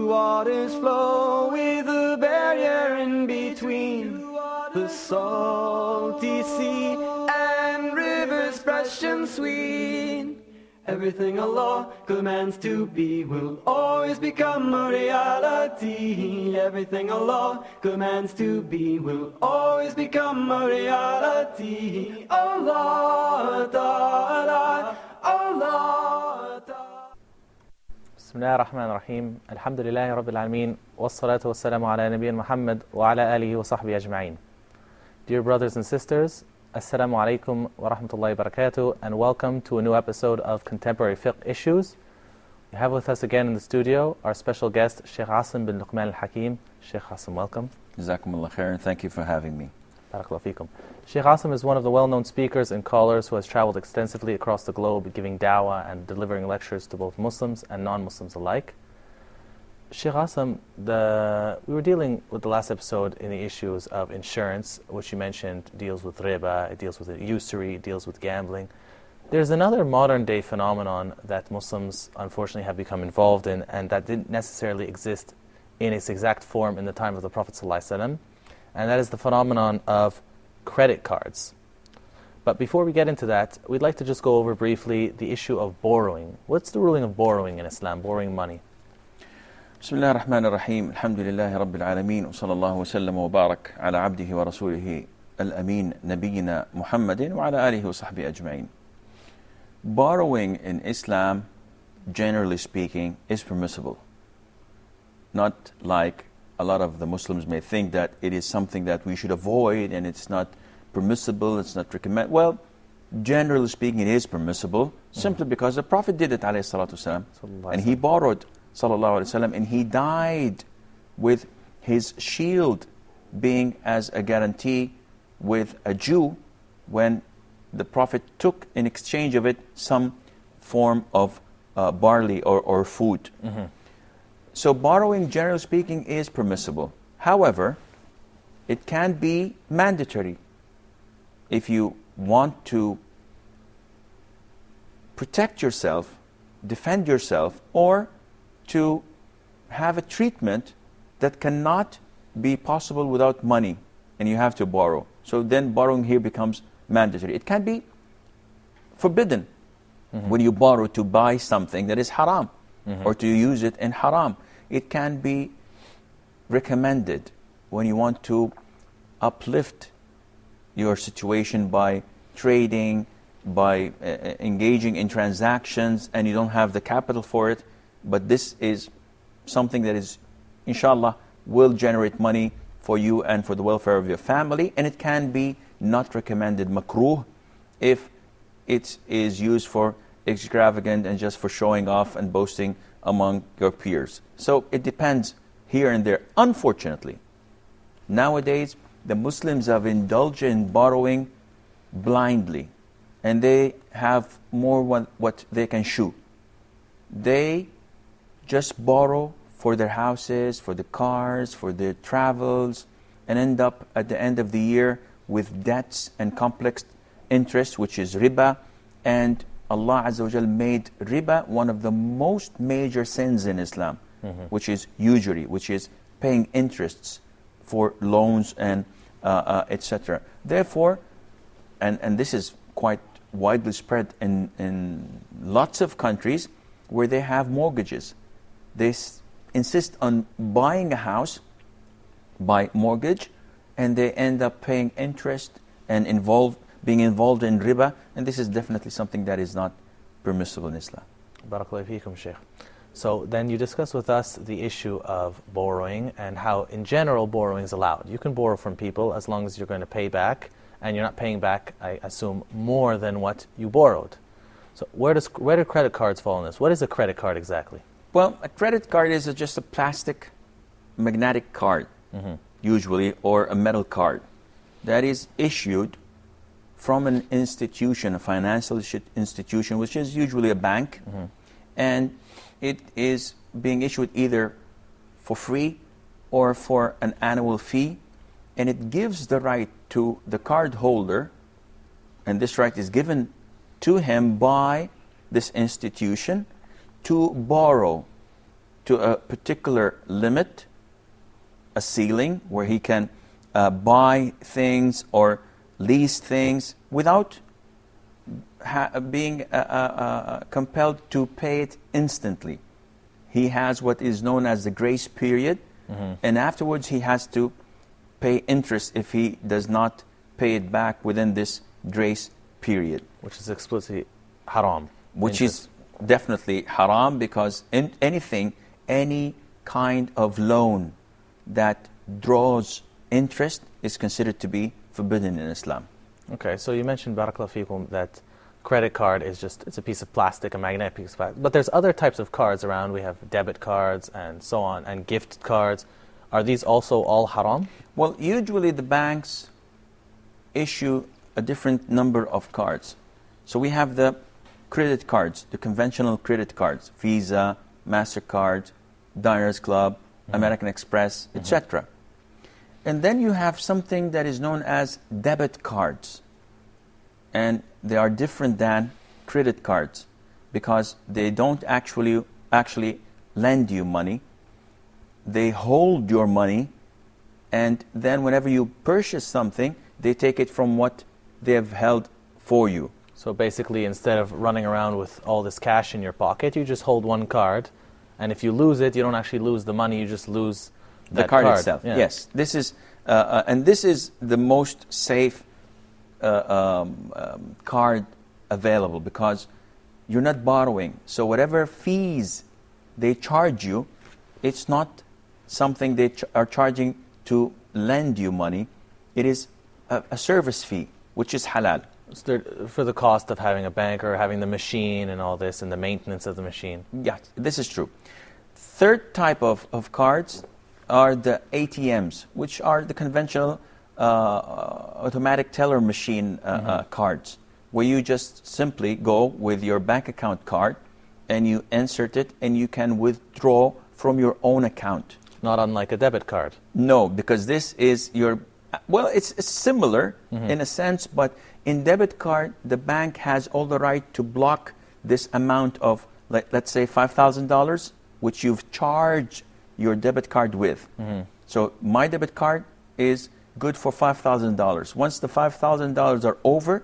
blue waters flow with a barrier in between. The salty sea and rivers fresh and sweet. Everything Allah commands to be will always become a reality. Everything Allah commands to be will always become a reality. Allah Ta'ala, Allah Ta'ala. Bismillah ar-Rahman ar-Rahim. Alhamdulillahi Rabbil Alameen. Wassalatu wassalamu ala Nabiyyina Muhammad wa ala alihi wa sahbihi ajma'in. Dear brothers and sisters, Assalamu alaikum wa rahmatullahi wa barakatuh, and welcome to a new episode of Contemporary Fiqh Issues. We have with us again in the studio our special guest, Sheikh Assim bin Luqman Al-Hakim. Sheikh Assim, welcome. Jazakumullah khair, and thank you for having me. Barakallahu feekum. Sheikh Assim is one of the well-known speakers and callers who has traveled extensively across the globe, giving da'wah and delivering lectures to both Muslims and non-Muslims alike. Sheikh Assim, we were dealing with the last episode in the issues of insurance, which you mentioned deals with riba, it deals with usury, it deals with gambling. There's another modern day phenomenon that Muslims unfortunately have become involved in, and that didn't necessarily exist in its exact form in the time of the Prophet ﷺ, and that is the phenomenon of credit cards. But before we get into that, we'd like to just go over briefly the issue of borrowing. What's the ruling of borrowing in Islam, borrowing money? Bismillah ar-Rahman ar-Rahim. Alhamdulillahi Rabbil Alameen. Wa sallallahu wa sallam wa barak ala abdihi wa rasulihi al-Amin Nabiyyina Muhammadin wa ala alihi wa sahbihi ajma'in. Borrowing in Islam, generally speaking, is permissible. Not like a lot of the Muslims may think that it is something that we should avoid and it's not permissible, it's not recommended. Well, generally speaking, it is permissible, simply because the Prophet did it, alayhi salatu wasalam, and he borrowed, sallallahu alayhi wasallam, and he died with his shield being as a guarantee with a Jew when the Prophet took in exchange of it some form of barley or food. So borrowing, generally speaking, is permissible. However, it can be mandatory. If you want to protect yourself, defend yourself, or to have a treatment that cannot be possible without money, and you have to borrow. So then borrowing here becomes mandatory. It can be forbidden when you borrow to buy something that is haram, or to use it in haram. It can be recommended when you want to uplift your situation by trading, by engaging in transactions, and you don't have the capital for it, but this is something that is, inshallah, will generate money for you and for the welfare of your family, and it can be not recommended makruh if it is used for extravagant and just for showing off and boasting among your peers. So it depends here and there. Unfortunately, nowadays the Muslims have indulged in borrowing blindly, and they have more what they can chew. They just borrow for their houses, for the cars, for their travels, and end up at the end of the year with debts and complex interest, which is riba. And Allah Azza wa Jal made riba one of the most major sins in Islam, which is usury, which is paying interests for loans and etc. Therefore, and this is quite widely spread in lots of countries where they have mortgages. They insist on buying a house by mortgage, and they end up paying interest and being involved in riba, and this is definitely something that is not permissible in Islam. Barakallahu feekum, Sheikh. So then you discuss with us the issue of borrowing and how in general borrowing is allowed. You can borrow from people as long as you're going to pay back, and you're not paying back, I assume, more than what you borrowed. So where do credit cards fall in this? What is a credit card exactly? Well, a credit card is just a plastic magnetic card, usually, or a metal card that is issued from an institution, a financial institution, which is usually a bank, and it is being issued either for free or for an annual fee, and it gives the right to the card holder, and this right is given to him by this institution to borrow to a particular limit, a ceiling, where he can buy things or lease things without being compelled to pay it instantly. He has what is known as the grace period, and afterwards he has to pay interest if he does not pay it back within this grace period. Which is explicitly haram. Which is definitely haram, because any kind of loan that draws interest is considered to be forbidden in Islam. Okay, so you mentioned, barakallahu feekum, that credit card is it's a piece of plastic, a magnetic piece of plastic. But there's other types of cards around. We have debit cards and so on, and gift cards. Are these also all haram? Well, usually the banks issue a different number of cards. So we have the credit cards, the conventional credit cards, Visa, MasterCard, Diners Club, American Express, etc. And then you have something that is known as debit cards. And they are different than credit cards because they don't actually lend you money. They hold your money, and then whenever you purchase something, they take it from what they have held for you. So basically, instead of running around with all this cash in your pocket, you just hold one card, and if you lose it, you don't actually lose the money, you just lose the card itself. Yeah. Yes, this is and this is the most safe card available, because you're not borrowing. So whatever fees they charge you, it's not something they are charging to lend you money. It is a service fee, which is halal. For the cost of having a bank or having the machine and all this and the maintenance of the machine. Yes, this is true. Third type of cards are the ATMs, which are the conventional automatic teller machine cards, where you just simply go with your bank account card and you insert it and you can withdraw from your own account. Not unlike a debit card. No, because this is your... Well, it's similar in a sense, but in debit card, the bank has all the right to block this amount of, let's say, $5,000, which you've charged your debit card with. So my debit card is good for $5,000. Once the $5,000 are over,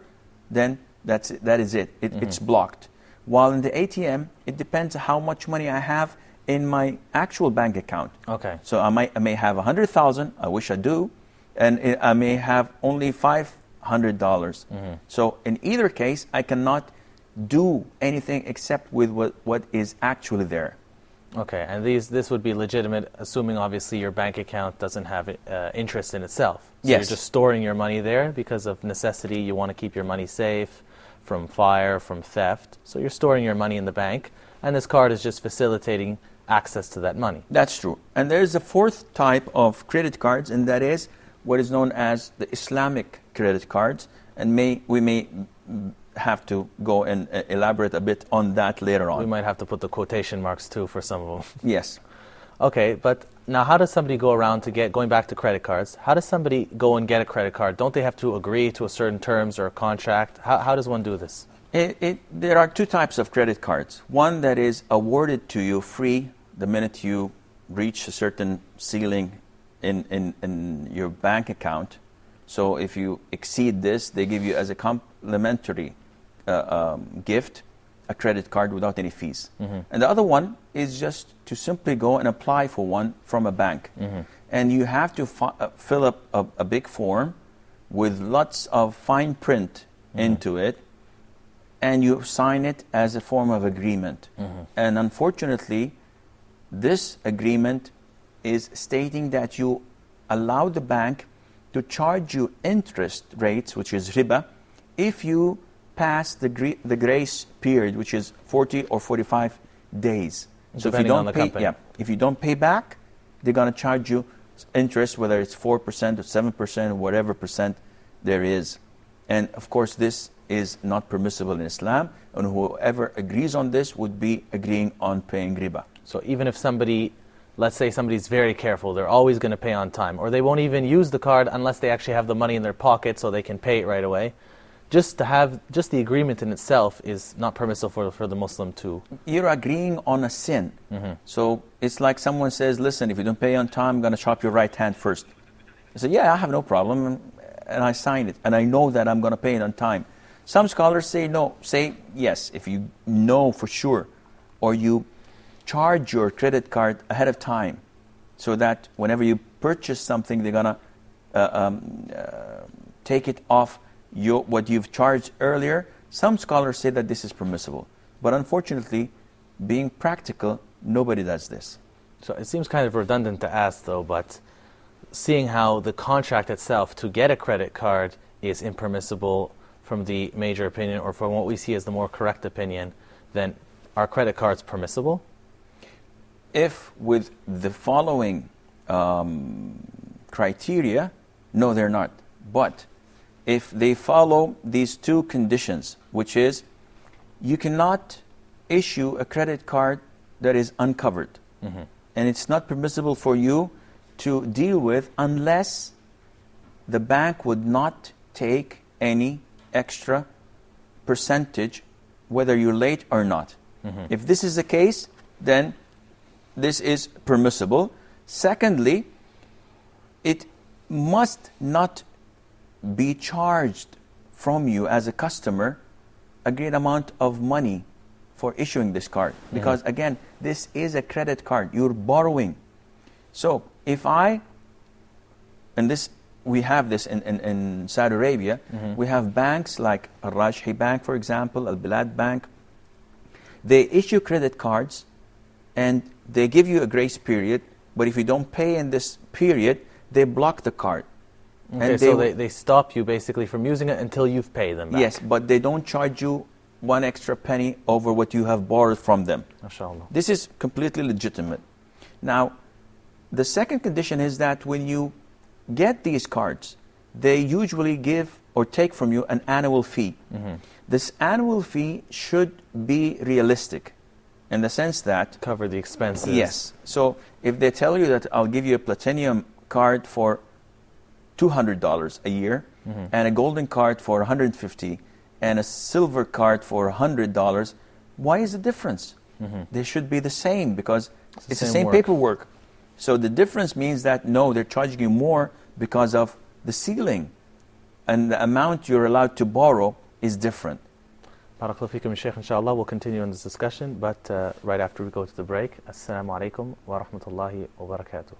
then that is it. It's blocked. While in the ATM, it depends how much money I have in my actual bank account. Okay. So I may have $100,000. I wish I do. And I may have only $500. So in either case, I cannot do anything except with what is actually there. Okay, and this would be legitimate, assuming obviously your bank account doesn't have interest in itself. So yes. You're just storing your money there because of necessity. You want to keep your money safe from fire, from theft. So you're storing your money in the bank, and this card is just facilitating access to that money. That's true. And there's a fourth type of credit cards, and that is what is known as the Islamic credit cards. And we may have to go and elaborate a bit on that later on. We might have to put the quotation marks too for some of them. Yes. Okay, but now how does somebody go around going back to credit cards, how does somebody go and get a credit card? Don't they have to agree to a certain terms or a contract? How does one do this? There are two types of credit cards. One that is awarded to you free the minute you reach a certain ceiling in your bank account. So if you exceed this, they give you as a complimentary gift a credit card without any fees. And the other one is just to simply go and apply for one from a bank. And you have to fill up a big form with lots of fine print into it, and you sign it as a form of agreement. And unfortunately, this agreement is stating that you allow the bank to charge you interest rates, which is riba, if you pass the grace period, which is 40 or 45 days. So if you don't if you don't pay back, they're going to charge you interest, whether it's 4% or 7% or whatever percent there is. And of course, this is not permissible in Islam, and whoever agrees on this would be agreeing on paying riba. So even if somebody, let's say somebody's very careful, they're always going to pay on time, or they won't even use the card unless they actually have the money in their pocket so they can pay it right away, just the agreement in itself is not permissible for the Muslim to... You're agreeing on a sin. So it's like someone says, listen, if you don't pay on time, I'm going to chop your right hand first. I say, yeah, I have no problem, and I sign it, and I know that I'm going to pay it on time. Some scholars say no, say yes, if you know for sure, or you charge your credit card ahead of time, so that whenever you purchase something, they're going to take it off what you've charged earlier. Some scholars say that this is permissible. But unfortunately, being practical, nobody does this. So it seems kind of redundant to ask, though, but seeing how the contract itself to get a credit card is impermissible from the major opinion, or from what we see as the more correct opinion, then are credit cards permissible? If with the following criteria, no, they're not. But if they follow these two conditions, which is you cannot issue a credit card that is uncovered, and it's not permissible for you to deal with unless the bank would not take any extra percentage, whether you're late or not. If this is the case, then this is permissible. Secondly, it must not be charged from you as a customer a great amount of money for issuing this card. Because again, this is a credit card. You're borrowing. So if we have this in Saudi Arabia, we have banks like Al-Rajhi Bank, for example, Al-Bilad Bank. They issue credit cards and they give you a grace period, but if you don't pay in this period, they block the card. Okay, so they stop you basically from using it until you've paid them back. Yes, but they don't charge you one extra penny over what you have borrowed from them. MashaAllah. This is completely legitimate. Now, the second condition is that when you get these cards, they usually give or take from you an annual fee. This annual fee should be realistic in the sense that... Cover the expenses. Yes. So if they tell you that I'll give you a platinum card for $200 a year, and a golden card for $150, and a silver card for $100, why is the difference? They should be the same, because it's the same paperwork. So the difference means that, no, they're charging you more because of the ceiling, and the amount you're allowed to borrow is different. Barakallahu feekum, Shaykh. Inshallah, we'll continue on this discussion, but right after we go to the break. Assalamu alaikum wa rahmatullahi wa barakatuh.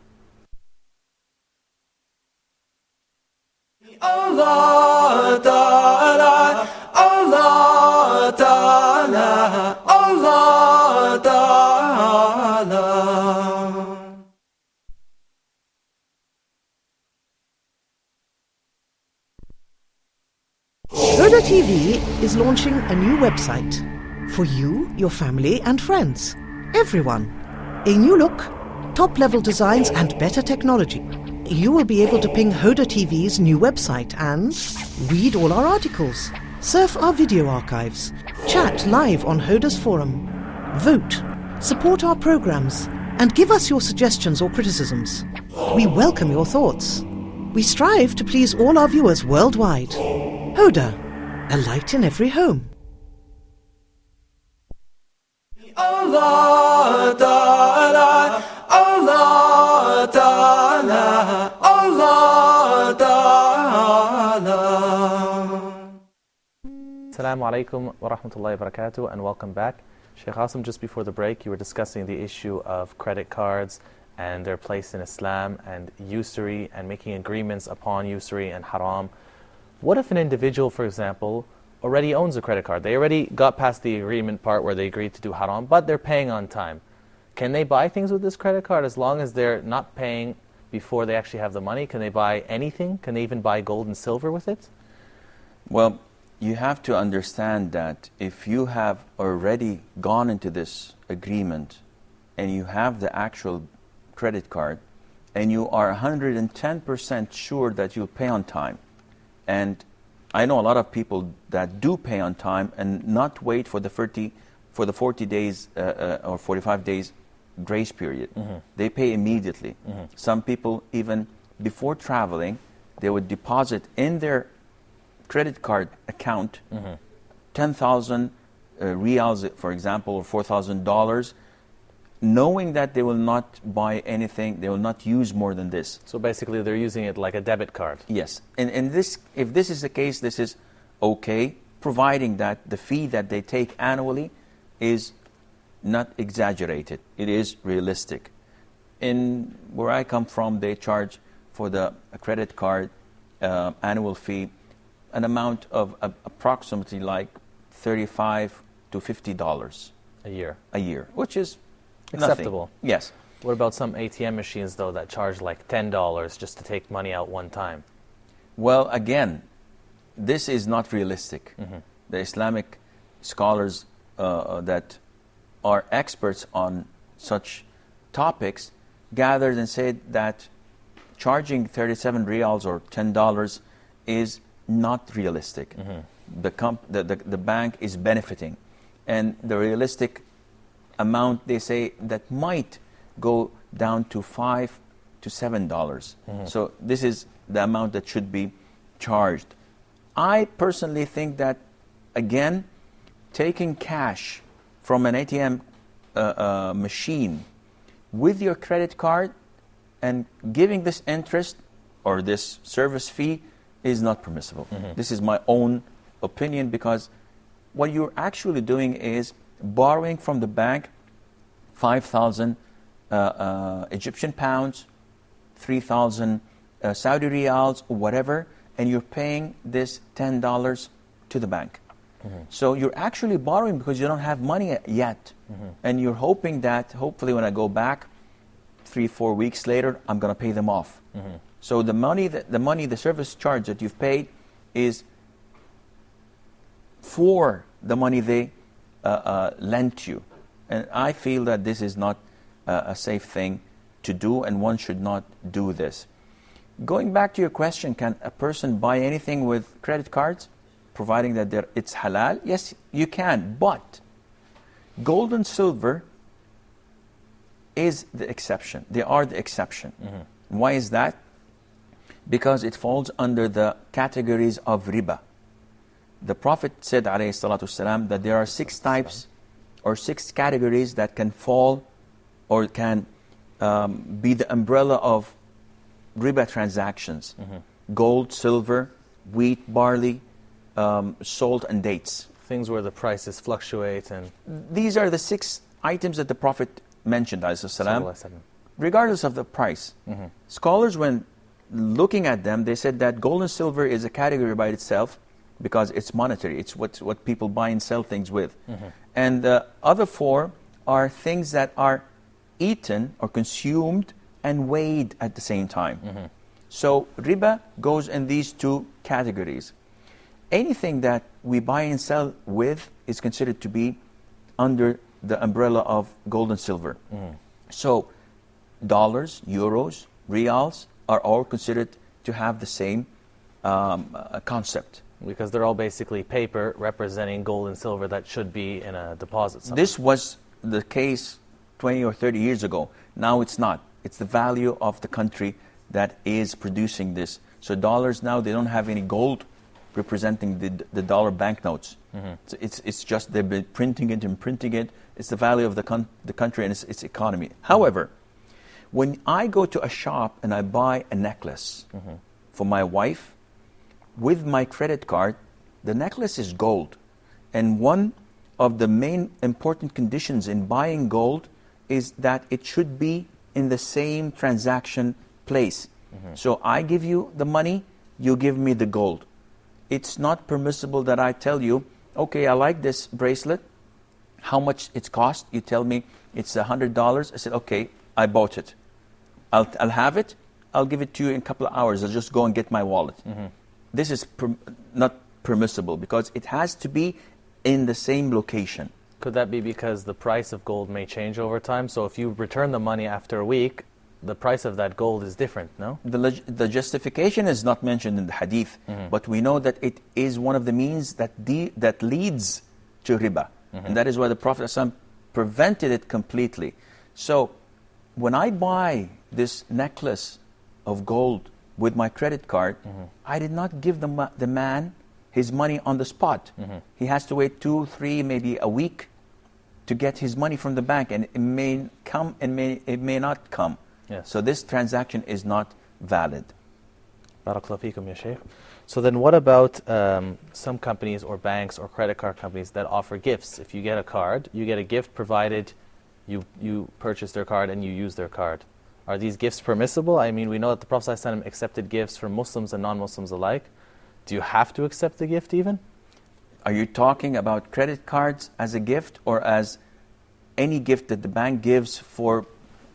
Allah Ta'ala, Allah Ta'ala, Allah Ta'ala. Huda TV is launching a new website for you, your family and friends. Everyone. A new look, top-level designs and better technology. You will be able to ping Huda TV's new website and read all our articles, surf our video archives, chat live on Huda's forum, vote, support our programs, and give us your suggestions or criticisms. We welcome your thoughts. We strive to please all our viewers worldwide. Huda, a light in every home. Allah Ta'ala, Allah Ta'ala, Allah Ta'ala. Assalamu alaikum wa rahmatullahi wa barakatuh, and welcome back. Shaykh Asim, just before the break, you were discussing the issue of credit cards and their place in Islam, and usury, and making agreements upon usury and haram. What if an individual, for example, already owns a credit card? They already got past the agreement part where they agreed to do haram, but they're paying on time. Can they buy things with this credit card as long as they're not paying before they actually have the money? Can they buy anything? Can they even buy gold and silver with it? Well, you have to understand that if you have already gone into this agreement and you have the actual credit card and you are 110% sure that you'll pay on time, and I know a lot of people that do pay on time and not wait for the 40 days or 45 days grace period. They pay immediately. Some people, even before traveling, they would deposit in their credit card account 10,000 riyals, for example, or $4,000, knowing that they will not buy anything, they will not use more than this. So basically they're using it like a debit card. Yes. And this, if this is the case, this is okay, providing that the fee that they take annually is not exaggerated. It is realistic. In where I come from, they charge for the credit card annual fee an amount of approximately like $35 to $50 A year. a year, which is Acceptable. nothing. Yes. What about some ATM machines, though, that charge like $10 just to take money out one time? Well, again, this is not realistic. The Islamic scholars that are experts on such topics gathered and said that charging 37 riyals or $10 is not realistic. The bank is benefiting. And the realistic amount, they say, that might go down to $5 to $7. So this is the amount that should be charged. I personally think that, again, taking cash from an ATM machine with your credit card and giving this interest or this service fee is not permissible. This is my own opinion, because what you're actually doing is borrowing from the bank 5,000 Egyptian pounds, 3,000 Saudi riyals, or whatever, and you're paying this $10 to the bank. So you're actually borrowing because you don't have money yet. And you're hoping that, hopefully when I go back 3-4 weeks later, I'm going to pay them off. So the money, the service charge that you've paid is for the money they lent you. And I feel that this is not a safe thing to do, and one should not do this. Going back to your question, can a person buy anything with credit cards, providing that it's halal? Yes, you can, but gold and silver is the exception. They are the exception. Why is that? Because it falls under the categories of riba. The Prophet said, alayhi salatu wasalam, that there are 6 types or 6 categories that can fall or can be the umbrella of riba transactions. Gold, silver, wheat, barley, salt, and dates. Things where the prices fluctuate. And these are the 6 items that the Prophet mentioned, alayhi regardless of the price. Scholars, when looking at them, they said that gold and silver is a category by itself because it's monetary. It's what people buy and sell things with. And the other 4 are things that are eaten or consumed and weighed at the same time. So riba goes in these 2 categories. Anything that we buy and sell with is considered to be under the umbrella of gold and silver. So dollars, euros, riyals are all considered to have the same concept. Because they're all basically paper representing gold and silver that should be in a deposit somewhere. This was the case 20 or 30 years ago. Now it's not. It's the value of the country that is producing this. So dollars now, they don't have any gold representing the dollar banknotes. So it's just they've been printing it and printing it. It's the value of the country and its economy. However, when I go to a shop and I buy a necklace for my wife, with my credit card, the necklace is gold. And one of the main important conditions in buying gold is that it should be in the same transaction place. So I give you the money, you give me the gold. It's not permissible that I tell you, okay, I like this bracelet, how much it's cost? You tell me it's $100. I said, okay, I bought it. I'll have it, I'll give it to you in a couple of hours. I'll just go and get my wallet. This is not permissible because it has to be in the same location. Could that be because the price of gold may change over time? So if you return the money after a week, the price of that gold is different, no? The justification is not mentioned in the hadith, but we know that it is one of the means that leads to riba. And that is why the Prophet ﷺ prevented it completely. So when I buy this necklace of gold with my credit card, I did not give the man his money on the spot. He has to wait 2, 3, maybe a week to get his money from the bank, and it may come and it may not come. Yes. So this transaction is not valid. Barakallahu feekum, ya Shaykh. So then what about some companies or banks or credit card companies that offer gifts? If you get a card, you get a gift provided you purchase their card and you use their card. Are these gifts permissible? I mean, we know that the Prophet ﷺ accepted gifts from Muslims and non-Muslims alike. Do you have to accept the gift even? Are you talking about credit cards as a gift, or as any gift that the bank gives for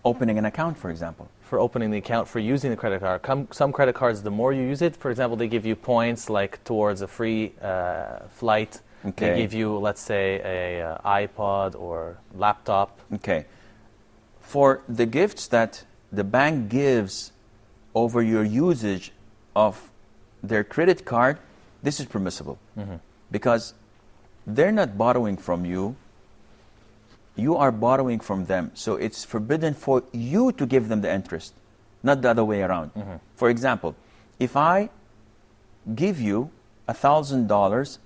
opening an account, for example? For opening the account, for using the credit card. Some credit cards, the more you use it, for example, they give you points like towards a free flight. Okay. They give you, let's say, a iPod or laptop. Okay. For the gifts that the bank gives over your usage of their credit card, this is permissible. Because they're not borrowing from you, you are borrowing from them. So it's forbidden for you to give them the interest, not the other way around. For example, if I give you $1,000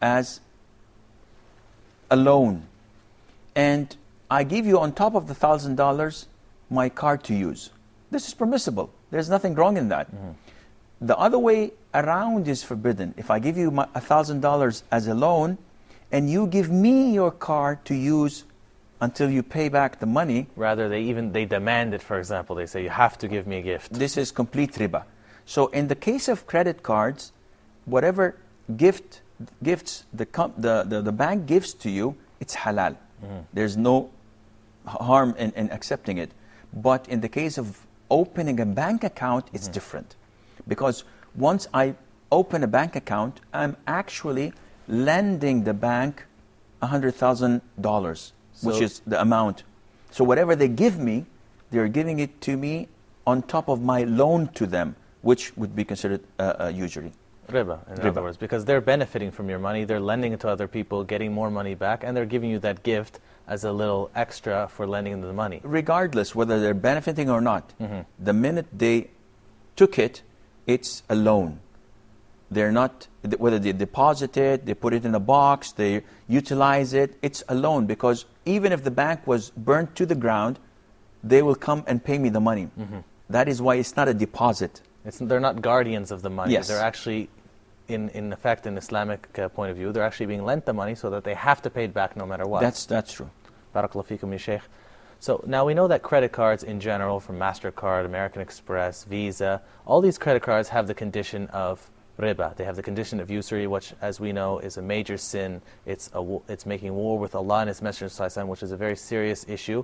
as a loan, and I give you on top of the $1,000 my card to use, this is permissible. There's nothing wrong in that. The other way around is forbidden. If I give you $1,000 as a loan, and you give me your card to use until you pay back the money. Rather, they demand it, for example. They say, you have to give me a gift. This is complete riba. So in the case of credit cards, whatever gifts the bank gives to you, it's halal. There's no harm in accepting it. But in the case of opening a bank account, it's different. Because once I open a bank account, I'm actually lending the bank $100,000, which is the amount. So whatever they give me, they're giving it to me on top of my loan to them, which would be considered usury. Riba, in other words, because they're benefiting from your money, they're lending it to other people, getting more money back, and they're giving you that gift as a little extra for lending them the money. Regardless whether they're benefiting or not, the minute they took it, it's a loan. They're not, whether they deposit it, they put it in a box, they utilize it, it's a loan. Because even if the bank was burnt to the ground, they will come and pay me the money. That is why it's not a deposit. They're not guardians of the money. Yes. They're actually, in effect, in Islamic point of view, they're actually being lent the money so that they have to pay it back no matter what. That's true. Barakallahu feekum, ya Shaykh. So now we know that credit cards in general, from MasterCard, American Express, Visa, all these credit cards have the condition of riba. They have the condition of usury, which, as we know, is a major sin. It's making war with Allah and His Messenger ﷺ, which is a very serious issue.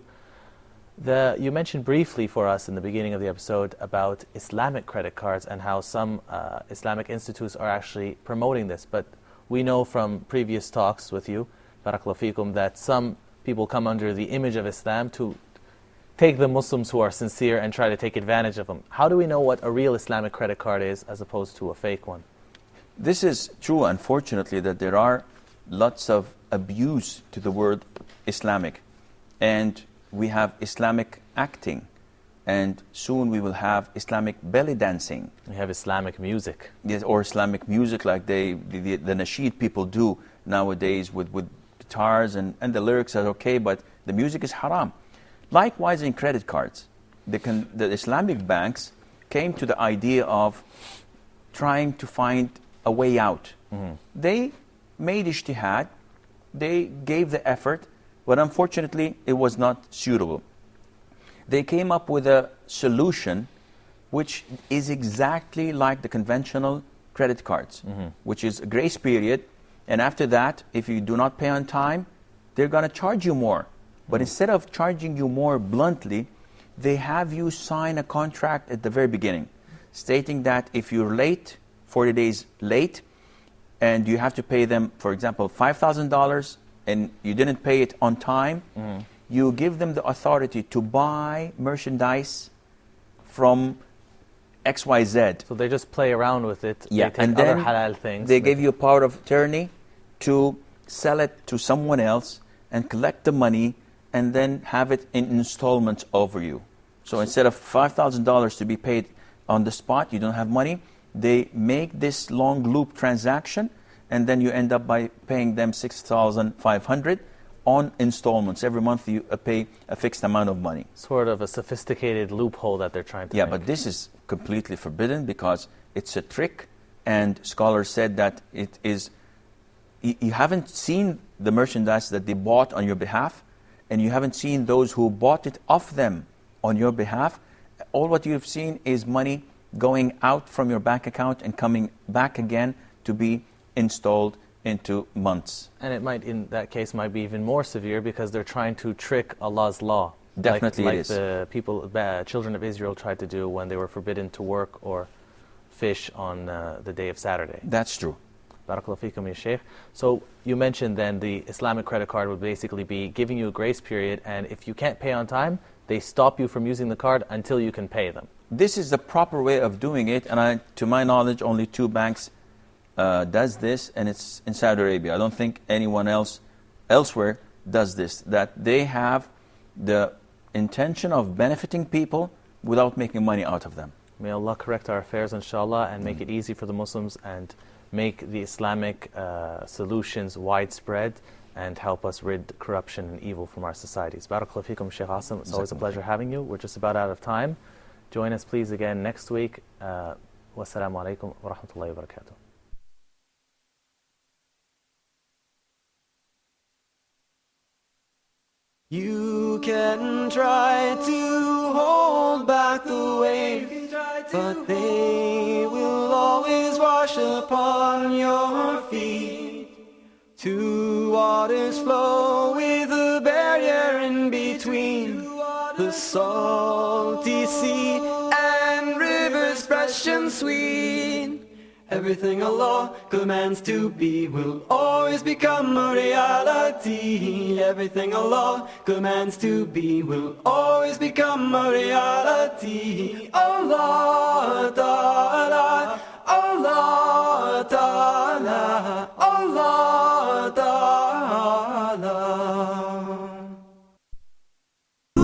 You mentioned briefly for us in the beginning of the episode about Islamic credit cards and how some Islamic institutes are actually promoting this. But we know from previous talks with you, barakallahu feekum, that some people come under the image of Islam to take the Muslims who are sincere and try to take advantage of them. How do we know what a real Islamic credit card is as opposed to a fake one? This is true, unfortunately, that there are lots of abuse to the word Islamic. And we have Islamic acting. And soon we will have Islamic belly dancing. We have Islamic music. Yes, or Islamic music like the nasheed people do nowadays with guitars, and the lyrics are okay, but the music is haram. Likewise in credit cards. The Islamic banks came to the idea of trying to find a way out. They made ijtihad, they gave the effort, but unfortunately it was not suitable. They came up with a solution which is exactly like the conventional credit cards, which is a grace period, and after that, if you do not pay on time, they're going to charge you more. But instead of charging you more bluntly, they have you sign a contract at the very beginning, stating that if you're late, 40 days late, and you have to pay them, for example, $5,000, and you didn't pay it on time, you give them the authority to buy merchandise from XYZ. So they just play around with it. Yeah, they take and then other halal things. They give you a power of attorney to sell it to someone else and collect the money and then have it in installments over you. So instead of $5,000 to be paid on the spot, you don't have money, they make this long loop transaction, and then you end up by paying them 6,500 on installments. Every month you pay a fixed amount of money. Sort of a sophisticated loophole that they're trying to Yeah, make. but this is completely forbidden because it's a trick, and scholars said that it is, you haven't seen the merchandise that they bought on your behalf, and you haven't seen those who bought it off them on your behalf. All what you've seen is money going out from your bank account and coming back again to be installed into months. And it might, in that case, might be even more severe because they're trying to trick Allah's law. Definitely like it is. The people, children of Israel tried to do when they were forbidden to work or fish on the day of Saturday. That's true. Barakallahu feekum, ya Shaykh. So you mentioned then the Islamic credit card would basically be giving you a grace period, and if you can't pay on time, they stop you from using the card until you can pay them. This is the proper way of doing it, and to my knowledge, only 2 banks does this, and it's in Saudi Arabia. I don't think anyone else elsewhere does this, that they have the intention of benefiting people without making money out of them. May Allah correct our affairs, inshallah, and make it easy for the Muslims and make the Islamic solutions widespread and help us rid corruption and evil from our societies. Barakallahu feekum, Shaykh Asim. It's always a pleasure having you. We're just about out of time. Join us please again next week. Wassalamu alaikum wa rahmatullahi wa barakatuh. You can try to hold back the waves, but they will always wash upon your feet. 2 waters flow with a barrier in between, the salty sea and rivers fresh and sweet. Everything Allah commands to be will always become a reality. Everything Allah commands to be will always become a reality. Allah Ta'ala, Allah Ta'ala, Allah Ta'ala.